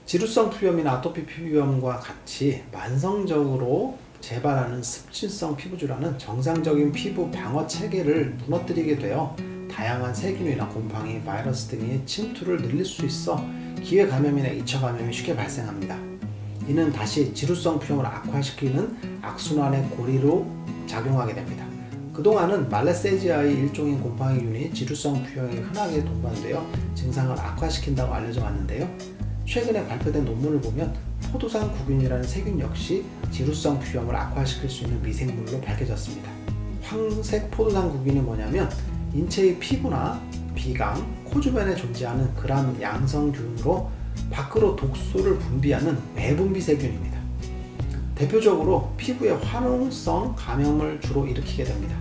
지루성 피부염이나 아토피 피부염과 같이 만성적으로 재발하는 습진성 피부질환은 정상적인 피부 방어 체계를 무너뜨리게 되어 다양한 세균이나 곰팡이, 바이러스 등의 침투를 늘릴 수 있어 기회 감염이나 2차 감염이 쉽게 발생합니다. 이는 다시 지루성 피부염을 악화시키는 악순환의 고리로 작용하게 됩니다. 그동안은 말레세지아의 일종인 곰팡이균이 지루성 피부염에 흔하게 동반되어 증상을 악화시킨다고 알려져 왔는데요. 최근에 발표된 논문을 보면 포도상구균이라는 세균 역시 지루성 피부염을 악화시킬 수 있는 미생물로 밝혀졌습니다. 황색 포도상구균이 뭐냐면 인체의 피부나 비강, 코 주변에 존재하는 그람 양성균으로 밖으로 독소를 분비하는 외분비 세균입니다. 대표적으로 피부에 화농성 감염을 주로 일으키게 됩니다.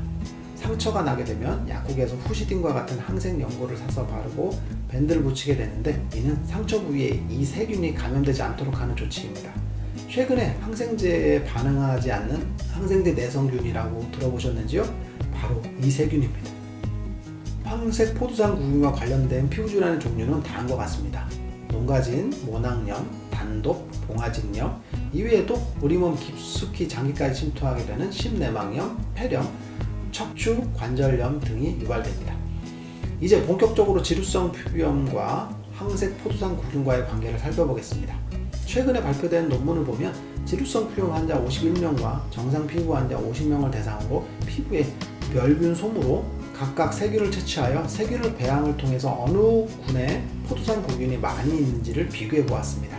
상처가 나게 되면 약국에서 후시딘과 같은 항생 연고를 사서 바르고 밴드를 붙이게 되는데, 이는 상처 부위에 이 세균이 감염되지 않도록 하는 조치입니다. 최근에 항생제에 반응하지 않는 항생제 내성균이라고 들어보셨는지요? 바로 이 세균입니다. 황색 포도상구균과 관련된 피부질환의 종류는 다음과 같습니다. 농가진, 모낭염, 단독, 봉화진염, 이외에도 우리 몸 깊숙이 장기까지 침투하게 되는 심내막염, 폐렴, 척추 관절염 등이 유발됩니다. 이제 본격적으로 지루성 피부염과 황색 포도상구균과의 관계를 살펴보겠습니다. 최근에 발표된 논문을 보면 지루성 피부염 환자 51명과 정상 피부 환자 50명을 대상으로 피부에 멸균 솜으로 각각 세균을 채취하여 세균을 배양을 통해서 어느 군에 포도상구균이 많이 있는지를 비교해 보았습니다.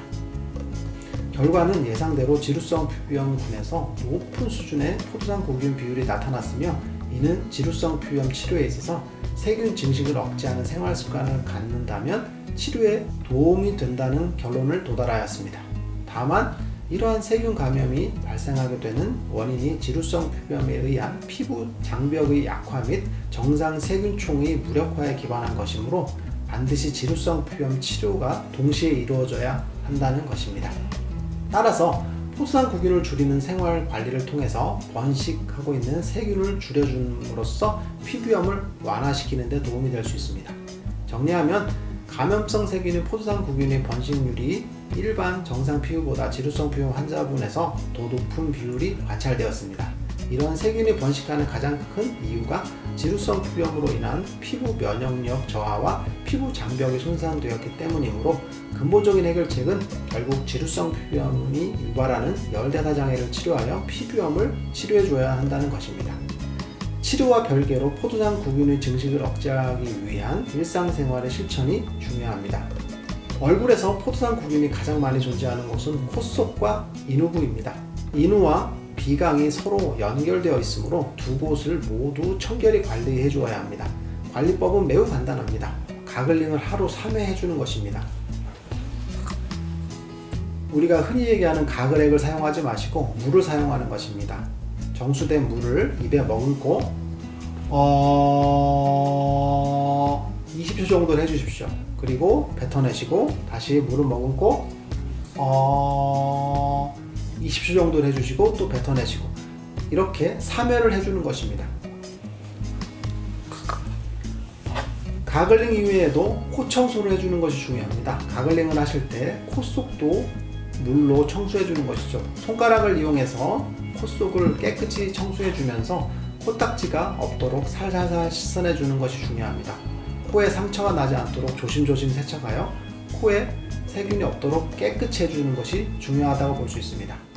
결과는 예상대로 지루성 피부염 군에서 높은 수준의 포도상구균 비율이 나타났으며, 이는 지루성 피부염 치료에 있어서 세균 증식을 억제하는 생활 습관을 갖는다면 치료에 도움이 된다는 결론을 도달하였습니다. 다만 이러한 세균 감염이 발생하게 되는 원인이 지루성 피부염에 의한 피부 장벽의 약화 및 정상 세균총의 무력화에 기반한 것이므로 반드시 지루성 피부염 치료가 동시에 이루어져야 한다는 것입니다. 따라서 포도상구균을 줄이는 생활 관리를 통해서 번식하고 있는 세균을 줄여줌으로써 피부염을 완화시키는 데 도움이 될 수 있습니다. 정리하면 감염성 세균인 포도상구균의 번식률이 일반 정상 피부보다 지루성 피부 환자분에서 더 높은 비율이 관찰되었습니다. 이런 세균이 번식하는 가장 큰 이유가 지루성 피부염으로 인한 피부 면역력 저하와 피부 장벽이 손상되었기 때문이므로 근본적인 해결책은 결국 지루성 피부염이 유발하는 열대사 장애를 치료하여 피부염을 치료해줘야 한다는 것입니다. 치료와 별개로 포도상구균의 증식을 억제하기 위한 일상생활의 실천이 중요합니다. 얼굴에서 포도상구균이 가장 많이 존재하는 곳은 콧속과 인후부입니다. 인후와 비강이 서로 연결되어 있으므로 두 곳을 모두 청결히 관리해 주어야 합니다. 관리법은 매우 간단합니다. 가글링을 하루 3회 해주는 것입니다. 우리가 흔히 얘기하는 가글액을 사용하지 마시고 물을 사용하는 것입니다. 정수된 물을 입에 머금고 20초 정도를 해주십시오. 그리고 뱉어내시고 다시 물을 머금고 20초 정도를 해주시고 또 뱉어내시고, 이렇게 3회를 해주는 것입니다. 가글링 이외에도 코 청소를 해주는 것이 중요합니다. 가글링을 하실 때 콧속도 물로 청소해주는 것이죠. 손가락을 이용해서 콧속을 깨끗이 청소해주면서 코딱지가 없도록 살살살 씻어내주는 것이 중요합니다. 코에 상처가 나지 않도록 조심조심 세척하여 코에 세균이 없도록 깨끗이 해주는 것이 중요하다고 볼 수 있습니다.